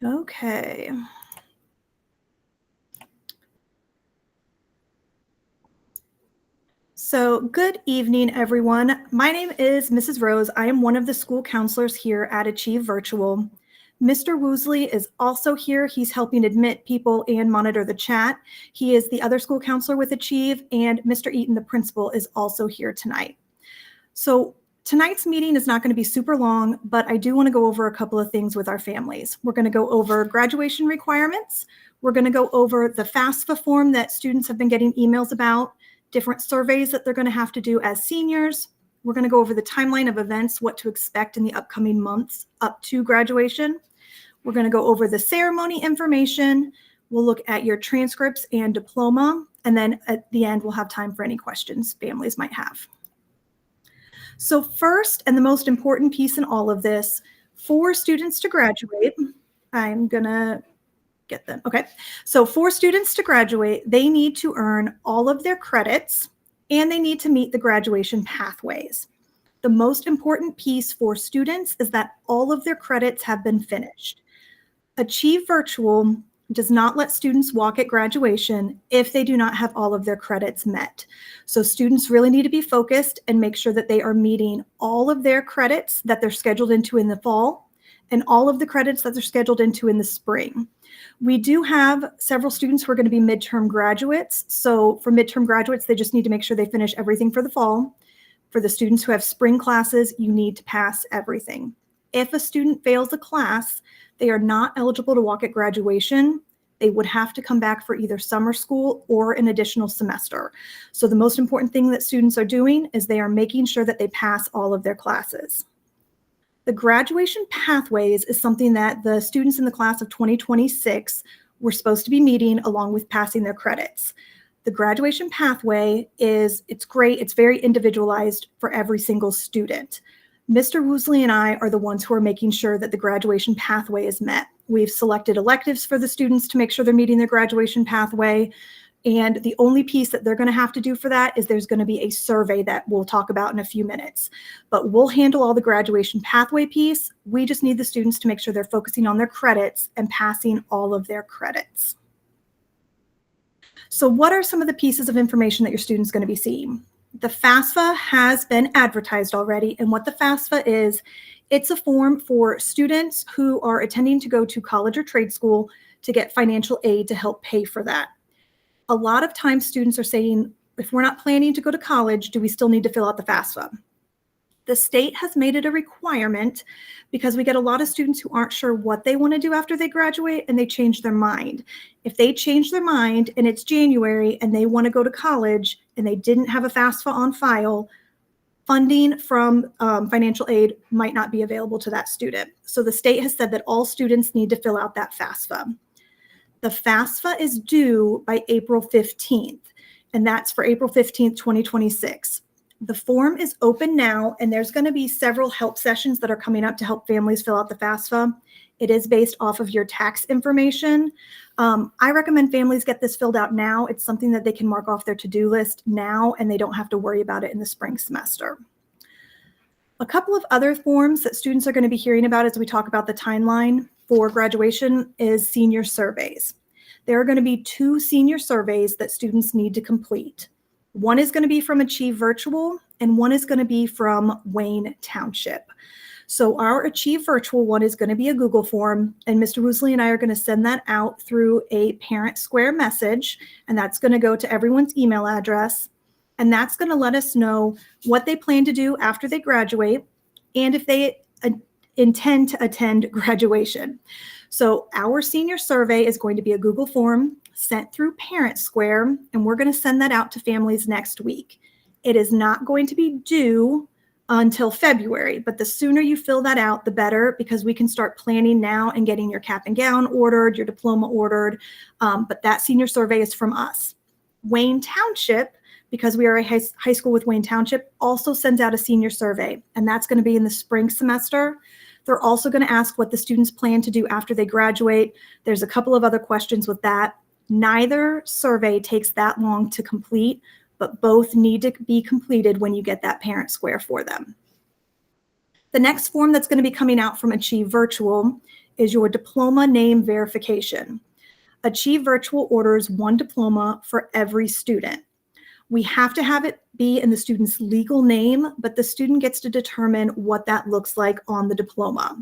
Okay. So, good evening, everyone. My name is Mrs. Rose. I am one of the school counselors here at Achieve Virtual. Mr. Woosley is also here. He's helping admit people and monitor the chat. He is the other school counselor with Achieve, and Mr. Eaton, the principal, is also here tonight. So, tonight's meeting is not going to be super long, but I do want to go over a couple of things with our families. We're going to go over graduation requirements. We're going to go over the FAFSA form that students have been getting emails about, different surveys that they're going to have to do as seniors. We're going to go over the timeline of events, what to expect in the upcoming months up to graduation. We're going to go over the ceremony information. We'll look at your transcripts and diploma. And then at the end, we'll have time for any questions families might have. So first, and the most important piece in all of this, for students to graduate, I'm going to get them. Okay. So for students to graduate, they need to earn all of their credits and they need to meet the graduation pathways. The most important piece for students is that all of their credits have been finished. Achieve Virtual does not let students walk at graduation if they do not have all of their credits met. So students really need to be focused and make sure that they are meeting all of their credits that they're scheduled into in the fall and all of the credits that they're scheduled into in the spring. We do have several students who are going to be midterm graduates. So for midterm graduates, they just need to make sure they finish everything for the fall. For the students who have spring classes, you need to pass everything. If a student fails a class, they are not eligible to walk at graduation. They would have to come back for either summer school or an additional semester. So the most important thing that students are doing is they are making sure that they pass all of their classes. The graduation pathways is something that the students in the class of 2026 were supposed to be meeting along with passing their credits. The graduation pathway it's great. It's very individualized for every single student. Mr. Woosley and I are the ones who are making sure that the graduation pathway is met. We've selected electives for the students to make sure they're meeting their graduation pathway. And the only piece that they're going to have to do for that is there's going to be a survey that we'll talk about in a few minutes. But we'll handle all the graduation pathway piece. We just need the students to make sure they're focusing on their credits and passing all of their credits. So what are some of the pieces of information that your student's going to be seeing? The FAFSA has been advertised already, and what the FAFSA is, it's a form for students who are attending to go to college or trade school to get financial aid to help pay for that. A lot of times students are saying, if we're not planning to go to college, do we still need to fill out the FAFSA? The state has made it a requirement because we get a lot of students who aren't sure what they want to do after they graduate and they change their mind. If they change their mind and it's January and they want to go to college and they didn't have a FAFSA on file, funding from financial aid might not be available to that student. So the state has said that all students need to fill out that FAFSA. The FAFSA is due by April 15th, and that's for April 15th, 2026. The form is open now, and there's going to be several help sessions that are coming up to help families fill out the FAFSA. It is based off of your tax information. I recommend families get this filled out now. It's something that they can mark off their to-do list now, and they don't have to worry about it in the spring semester. A couple of other forms that students are going to be hearing about as we talk about the timeline for graduation is senior surveys. There are going to be 2 senior surveys that students need to complete. One is going to be from Achieve Virtual, and one is going to be from Wayne Township. So our Achieve Virtual one is going to be a Google form, and Mr. Woosley and I are going to send that out through a Parent Square message, and that's going to go to everyone's email address, and that's going to let us know what they plan to do after they graduate and if they intend to attend graduation. So our senior survey is going to be a Google form sent through Parent Square, and we're going to send that out to families next week. It is not going to be due until February, but the sooner you fill that out, the better, because we can start planning now and getting your cap and gown ordered, your diploma ordered, but that senior survey is from us. Wayne Township, because we are a high school with Wayne Township, also sends out a senior survey, and that's going to be in the spring semester. They're also going to ask what the students plan to do after they graduate. There's a couple of other questions with that. Neither survey takes that long to complete, but both need to be completed when you get that Parent Square for them. The next form that's going to be coming out from Achieve Virtual is your diploma name verification. Achieve Virtual orders 1 diploma for every student. We have to have it be in the student's legal name, but the student gets to determine what that looks like on the diploma.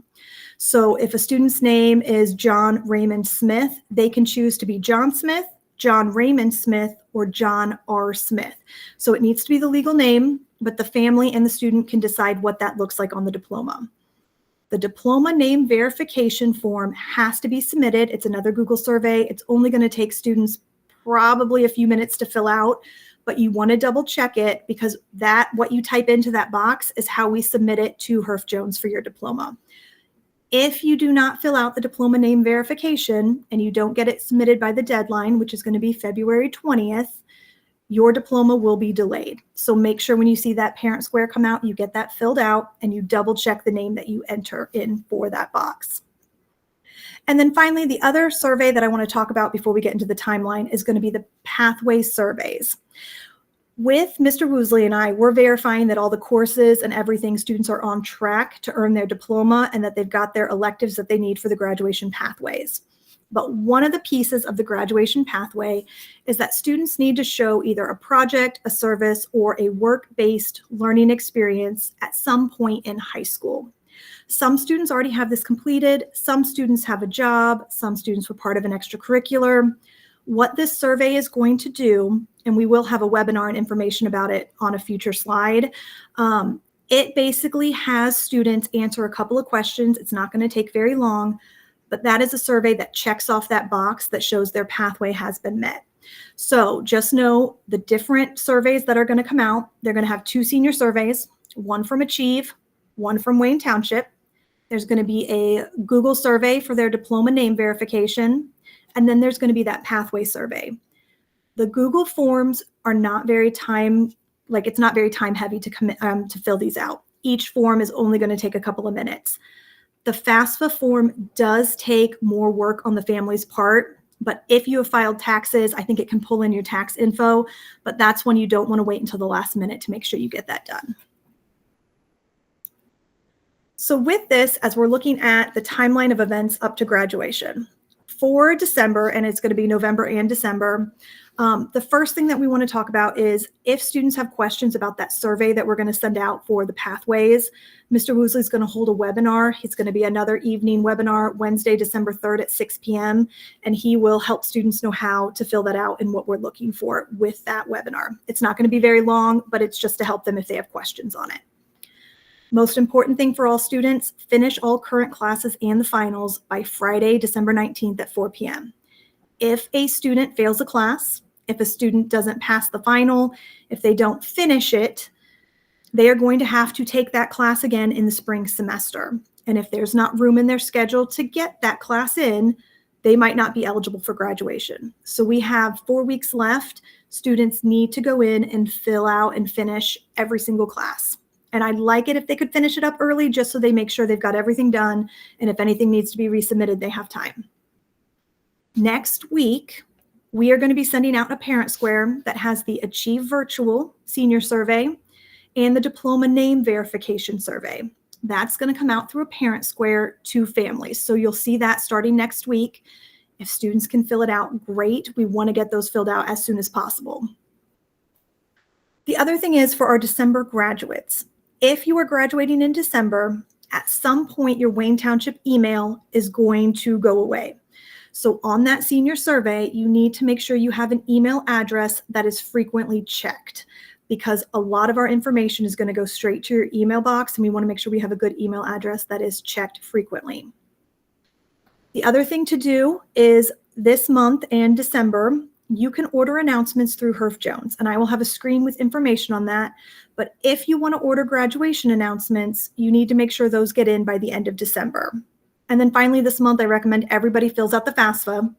So if a student's name is John Raymond Smith, they can choose to be John Smith, John Raymond Smith, or John R. Smith. So it needs to be the legal name, but the family and the student can decide what that looks like on the diploma. The diploma name verification form has to be submitted. It's another Google survey. It's only going to take students probably a few minutes to fill out, but you want to double check it because what you type into that box is how we submit it to Herff Jones for your diploma. If you do not fill out the diploma name verification and you don't get it submitted by the deadline, which is going to be February 20th, your diploma will be delayed. So make sure when you see that parent square come out, you get that filled out and you double check the name that you enter in for that box. And then finally, the other survey that I want to talk about before we get into the timeline is going to be the pathway surveys. With Mr. Woosley and I, we're verifying that all the courses and everything students are on track to earn their diploma and that they've got their electives that they need for the graduation pathways. But one of the pieces of the graduation pathway is that students need to show either a project, a service, or a work-based learning experience at some point in high school. Some students already have this completed. Some students have a job. Some students were part of an extracurricular. What this survey is going to do, and we will have a webinar and information about it on a future slide, it basically has students answer a couple of questions. It's not going to take very long, but that is a survey that checks off that box that shows their pathway has been met. So just know the different surveys that are going to come out. They're going to have 2 senior surveys, one from Achieve, one from Wayne Township. There's going to be a Google survey for their diploma name verification. And then there's going to be that pathway survey. The Google forms are not very it's not very time heavy to fill these out. Each form is only going to take a couple of minutes. The FAFSA form does take more work on the family's part, but if you have filed taxes, I think it can pull in your tax info, but that's when you don't want to wait until the last minute to make sure you get that done. So with this, as we're looking at the timeline of events up to graduation, for December, and it's going to be November and December, the first thing that we want to talk about is if students have questions about that survey that we're going to send out for the pathways, Mr. Woosley is going to hold a webinar. It's going to be another evening webinar, Wednesday, December 3rd at 6 p.m., and he will help students know how to fill that out and what we're looking for with that webinar. It's not going to be very long, but it's just to help them if they have questions on it. Most important thing for all students, finish all current classes and the finals by Friday, December 19th at 4 p.m. If a student fails a class, if a student doesn't pass the final, if they don't finish it, they are going to have to take that class again in the spring semester. And if there's not room in their schedule to get that class in, they might not be eligible for graduation. So we have 4 weeks left. Students need to go in and fill out and finish every single class. And I'd like it if they could finish it up early just so they make sure they've got everything done. And if anything needs to be resubmitted, they have time. Next week, we are going to be sending out a parent square that has the Achieve Virtual Senior Survey and the Diploma Name Verification Survey. That's going to come out through a parent square to families. So you'll see that starting next week. If students can fill it out, great. We want to get those filled out as soon as possible. The other thing is for our December graduates. If you are graduating in December, at some point your Wayne Township email is going to go away. So on that senior survey, you need to make sure you have an email address that is frequently checked because a lot of our information is going to go straight to your email box and we want to make sure we have a good email address that is checked frequently. The other thing to do is this month and December, you can order announcements through Herff Jones, and I will have a screen with information on that. But if you want to order graduation announcements, you need to make sure those get in by the end of December. And then finally this month, I recommend everybody fills out the FAFSA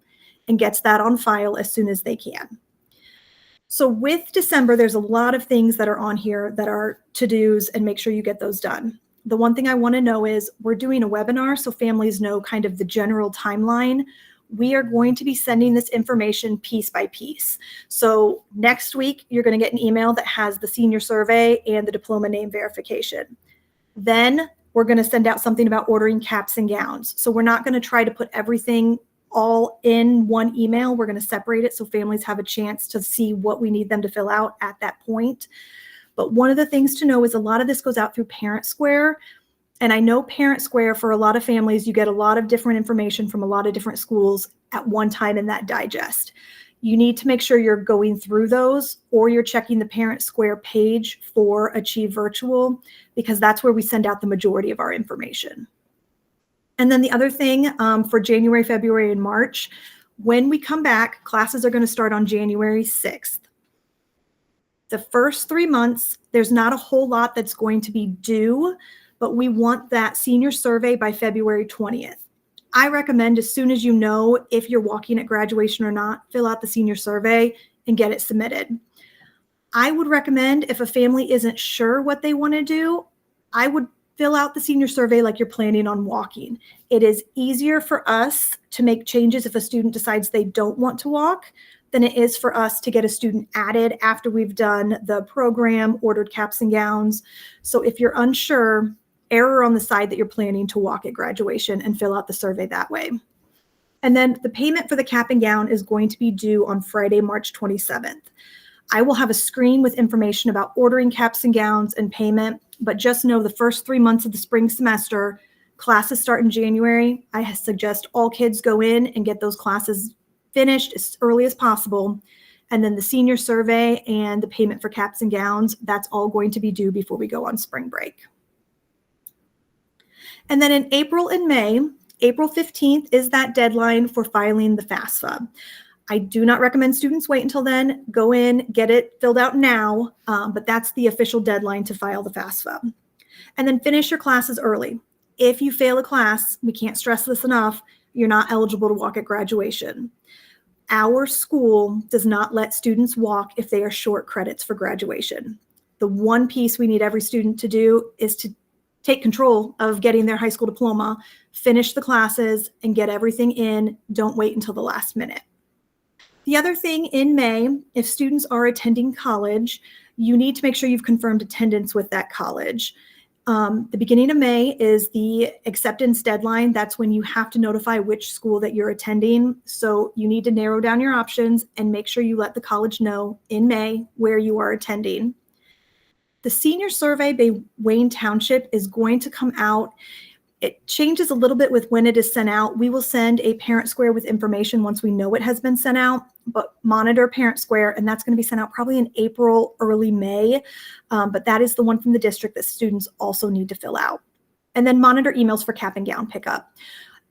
and gets that on file as soon as they can. So with December, there's a lot of things that are on here that are to-dos and make sure you get those done. The one thing I want to know is we're doing a webinar so families know kind of the general timeline. We are going to be sending this information piece by piece. So next week, you're going to get an email that has the senior survey and the diploma name verification. Then we're going to send out something about ordering caps and gowns. So we're not going to try to put everything all in one email. We're going to separate it so families have a chance to see what we need them to fill out at that point. But one of the things to know is a lot of this goes out through Parent Square. And I know Parent Square, for a lot of families, you get a lot of different information from a lot of different schools at one time in that digest. You need to make sure you're going through those, or you're checking the Parent Square page for Achieve Virtual, because that's where we send out the majority of our information. And then the other thing for January, February, and March, when we come back, classes are going to start on January 6th. The first 3 months, there's not a whole lot that's going to be due, but we want that senior survey by February 20th. I recommend, as soon as you know if you're walking at graduation or not, fill out the senior survey and get it submitted. I would recommend, if a family isn't sure what they want to do, I would fill out the senior survey like you're planning on walking. It is easier for us to make changes if a student decides they don't want to walk than it is for us to get a student added after we've done the program, ordered caps and gowns. So if you're unsure, error on the side that you're planning to walk at graduation and fill out the survey that way. And then the payment for the cap and gown is going to be due on Friday, March 27th. I will have a screen with information about ordering caps and gowns and payment, but just know the first 3 months of the spring semester, classes start in January. I suggest all kids go in and get those classes finished as early as possible. And then the senior survey and the payment for caps and gowns, that's all going to be due before we go on spring break. And then in April and May, April 15th is that deadline for filing the FAFSA. I do not recommend students wait until then. Go in, get it filled out now, but that's the official deadline to file the FAFSA. And then finish your classes early. If you fail a class, we can't stress this enough, you're not eligible to walk at graduation. Our school does not let students walk if they are short credits for graduation. The one piece we need every student to do is to take control of getting their high school diploma, finish the classes, and get everything in. Don't wait until the last minute. The other thing in May, if students are attending college, you need to make sure you've confirmed attendance with that college. The beginning of May is the acceptance deadline. That's when you have to notify which school that you're attending. So you need to narrow down your options and make sure you let the college know in May where you are attending. The senior survey by Wayne Township is going to come out. It changes a little bit with when it is sent out. We will send a Parent Square with information once we know it has been sent out, but monitor Parent Square, and that's going to be sent out probably in April, early May. But that is the one from the district that students also need to fill out. And then monitor emails for cap and gown pickup.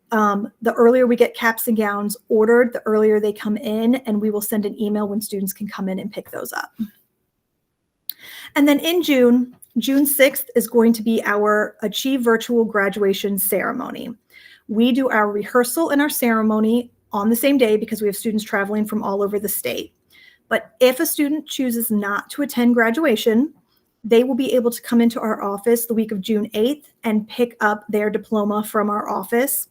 The earlier we get caps and gowns ordered, the earlier they come in, and we will send an email when students can come in and pick those up. And then in June 6th is going to be our Achieve Virtual graduation ceremony. We do our rehearsal and our ceremony on the same day because we have students traveling from all over the state. But if a student chooses not to attend graduation, they will be able to come into our office the week of June 8th and pick up their diploma from our office.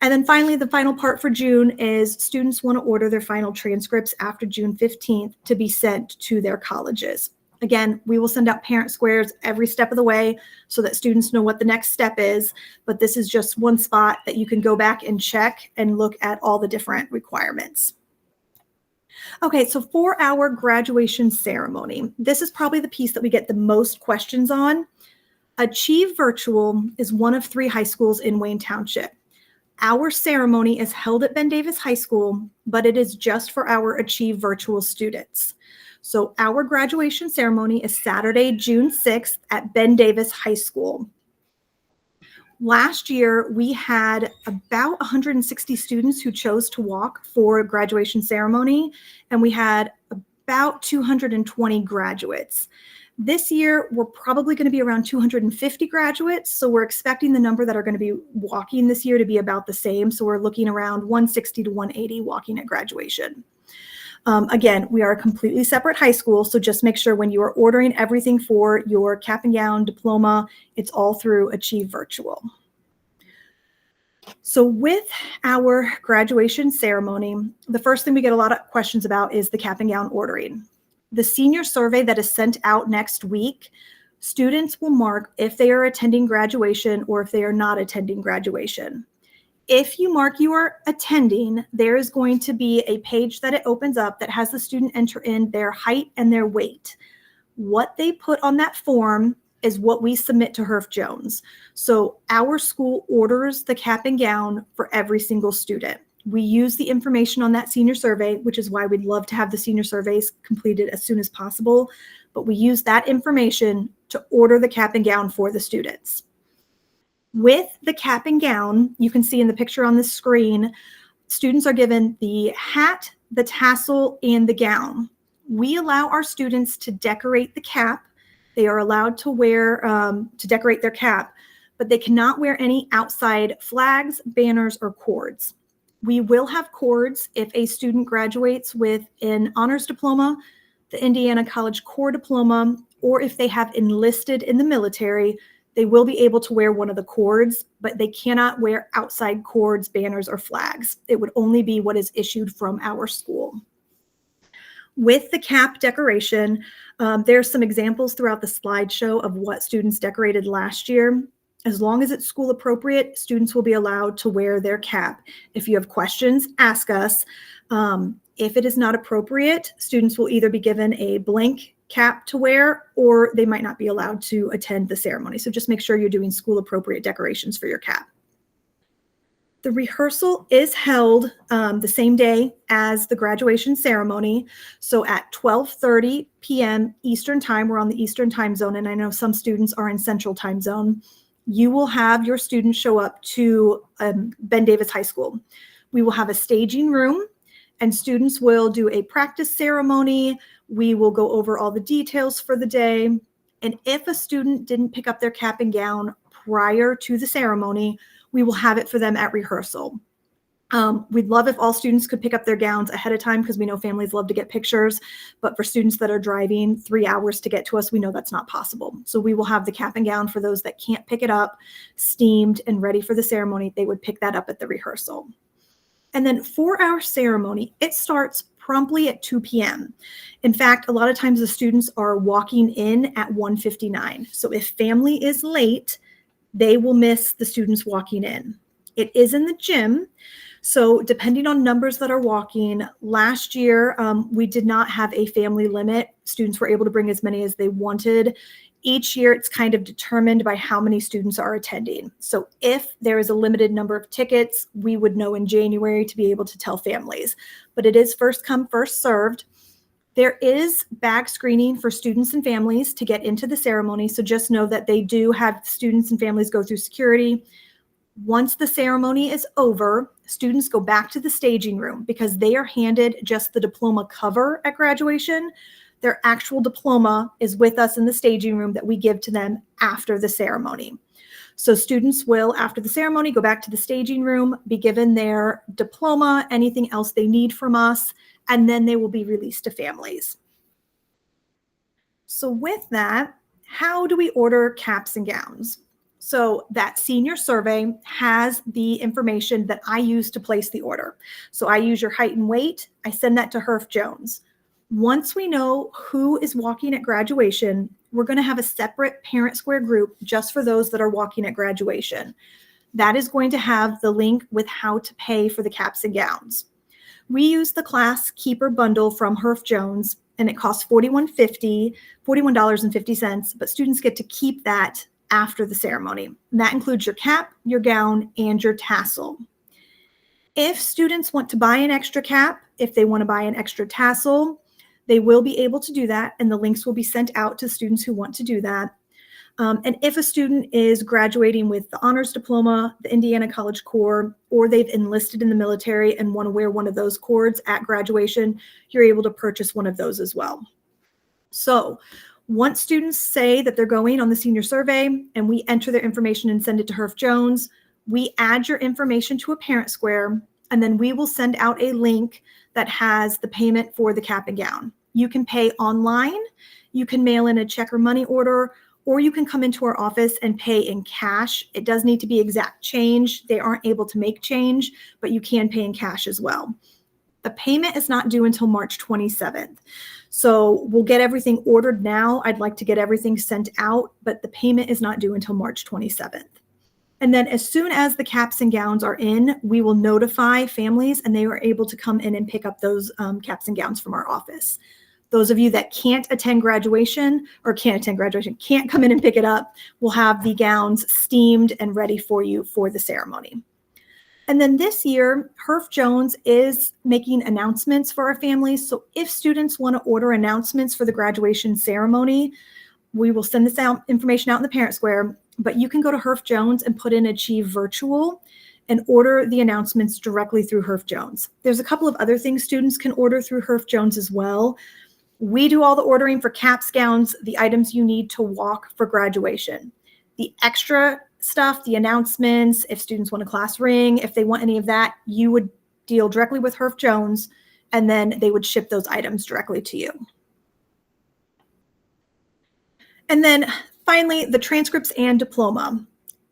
And then finally, the final part for June is students want to order their final transcripts after June 15th to be sent to their colleges. Again, we will send out Parent Squares every step of the way so that students know what the next step is, but this is just one spot that you can go back and check and look at all the different requirements. Okay, so for our graduation ceremony, this is probably the piece that we get the most questions on. Achieve Virtual is one of 3 high schools in Wayne Township. Our ceremony is held at Ben Davis High School, but it is just for our Achieve Virtual students. So our graduation ceremony is Saturday, June 6th at Ben Davis High School. Last year, we had about 160 students who chose to walk for a graduation ceremony, and we had about 220 graduates. This year, we're probably going to be around 250 graduates, so we're expecting the number that are going to be walking this year to be about the same. So we're looking around 160 to 180 walking at graduation. Again, we are a completely separate high school, so just make sure when you are ordering everything for your cap and gown diploma, it's all through Achieve Virtual. So with our graduation ceremony, the first thing we get a lot of questions about is the cap and gown ordering. The senior survey that is sent out next week Students will mark if they are attending graduation or if they are not attending graduation. If you mark you are attending, there is going to be a page that it opens up that has the student enter in their height and their weight. What they put on that form is what we submit to HERF Jones. So our school orders the cap and gown for every single student. We use the information on that senior survey, which is why we'd love to have the senior surveys completed as soon as possible. But we use that information to order the cap and gown for the students. With the cap and gown, you can see in the picture on the screen, students are given the hat, the tassel, and the gown. We allow our students to decorate the cap. They are allowed to wear, to decorate their cap, but they cannot wear any outside flags, banners, or cords. We will have cords if a student graduates with an honors diploma, the Indiana College Core diploma, or if they have enlisted in the military, they will be able to wear one of the cords, but they cannot wear outside cords, banners, or flags. It would only be what is issued from our school. With the cap decoration, there's some examples throughout the slideshow of what students decorated last year. As long as it's school appropriate, students will be allowed to wear their cap. If you have questions, ask us. If it is not appropriate, students will either be given a blank cap to wear, or they might not be allowed to attend the ceremony. So just make sure you're doing school appropriate decorations for your cap. The rehearsal is held the same day as the graduation ceremony. So at 12:30 p.m. Eastern time, we're on the Eastern time zone, and I know some students are in Central time zone. You will have your students show up to Ben Davis High School. We will have a staging room, and students will do a practice ceremony. We will go over all the details for the day. And if a student didn't pick up their cap and gown prior to the ceremony, we will have it for them at rehearsal. We'd love if all students could pick up their gowns ahead of time because we know families love to get pictures, but for students that are driving 3 hours to get to us, we know that's not possible. So we will have the cap and gown for those that can't pick it up, steamed and ready for the ceremony. They would pick that up at the rehearsal. And then for our ceremony, it starts promptly at 2 p.m. In fact, a lot of times the students are walking in at 1:59. So if family is late, they will miss the students walking in. It is in the gym. So depending on numbers that are walking, last year we did not have a family limit. Students were able to bring as many as they wanted. Each year it's kind of determined by how many students are attending. So if there is a limited number of tickets, we would know in January to be able to tell families. But it is first come, first served. There is bag screening for students and families to get into the ceremony. So just know that they do have students and families go through security. Once the ceremony is over, students go back to the staging room because they are handed just the diploma cover at graduation. Their actual diploma is with us in the staging room that we give to them after the ceremony. So students will, after the ceremony, go back to the staging room, be given their diploma, anything else they need from us, and then they will be released to families. So with that, how do we order caps and gowns? So that senior survey has the information that I use to place the order. So I use your height and weight. I send that to HERF Jones. Once we know who is walking at graduation, we're going to have a separate parent square group just for those that are walking at graduation. That is going to have the link with how to pay for the caps and gowns. We use the class keeper bundle from HERF Jones, and it costs $41.50, but students get to keep that after the ceremony. And that includes your cap, your gown, and your tassel. If students want to buy an extra cap, if they want to buy an extra tassel, they will be able to do that, and the links will be sent out to students who want to do that. And if a student is graduating with the honors diploma, the Indiana College Core, or they've enlisted in the military and want to wear one of those cords at graduation, you're able to purchase one of those as well. So once students say that they're going on the senior survey and we enter their information and send it to HERF Jones, we add your information to a parent square, and then we will send out a link that has the payment for the cap and gown. You can pay online, you can mail in a check or money order, or you can come into our office and pay in cash. It does need to be exact change. They aren't able to make change, but you can pay in cash as well. The payment is not due until March 27th. So we'll get everything ordered now. I'd like to get everything sent out, but the payment is not due until March 27th. And then as soon as the caps and gowns are in, we will notify families and they are able to come in and pick up those caps and gowns from our office. Those of you that can't attend graduation or can't come in and pick it up, will have the gowns steamed and ready for you for the ceremony. And then this year, Herff Jones is making announcements for our families. So if students want to order announcements for the graduation ceremony, we will send this information out in the Parent Square, but you can go to Herff Jones and put in Achieve Virtual and order the announcements directly through Herff Jones. There's a couple of other things students can order through Herff Jones as well. We do all the ordering for caps, gowns, the items you need to walk for graduation. The extra stuff, the announcements, if students want a class ring, if they want any of that, you would deal directly with Herff Jones, and then they would ship those items directly to you. And then finally, the transcripts and diploma.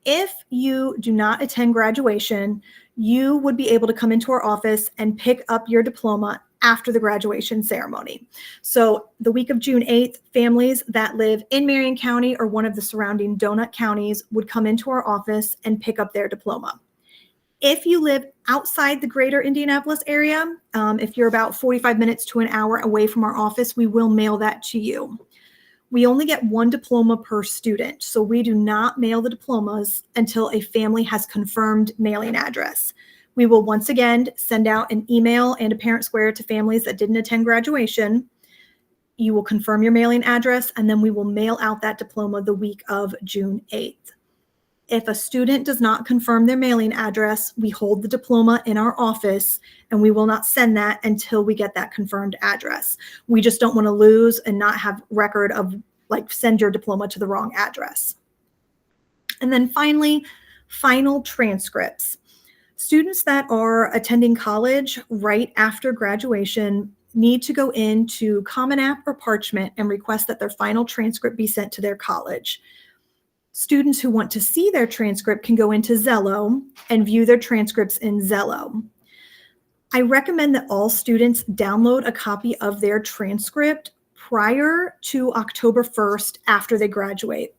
If you do not attend graduation, you would be able to come into our office and pick up your diploma after the graduation ceremony. So the week of June 8th, families that live in Marion County or one of the surrounding donut counties would come into our office and pick up their diploma. If you live outside the greater Indianapolis area, if you're about 45 minutes to an hour away from our office, we will mail that to you. We only get one diploma per student, so we do not mail the diplomas until a family has confirmed mailing address. We will once again send out an email and a Parent Square to families that didn't attend graduation. You will confirm your mailing address, and then we will mail out that diploma the week of June 8th. If a student does not confirm their mailing address, we hold the diploma in our office, and we will not send that until we get that confirmed address. We just don't want to lose and not have record of, like, send your diploma to the wrong address. And then finally, final transcripts. Students that are attending college right after graduation need to go into Common App or Parchment and request that their final transcript be sent to their college. Students who want to see their transcript can go into Zello and view their transcripts in Zello. I recommend that all students download a copy of their transcript prior to October 1st after they graduate.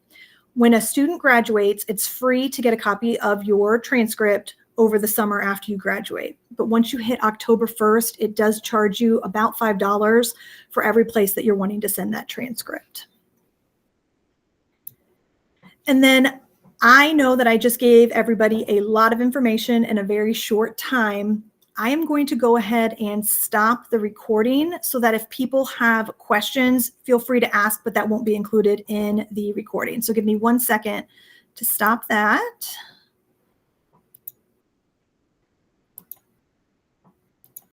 When a student graduates, it's free to get a copy of your transcript over the summer after you graduate. But once you hit October 1st, it does charge you about $5 for every place that you're wanting to send that transcript. And then I know that I just gave everybody a lot of information in a very short time. I am going to go ahead and stop the recording so that if people have questions, feel free to ask, but that won't be included in the recording. So give me 1 second to stop that.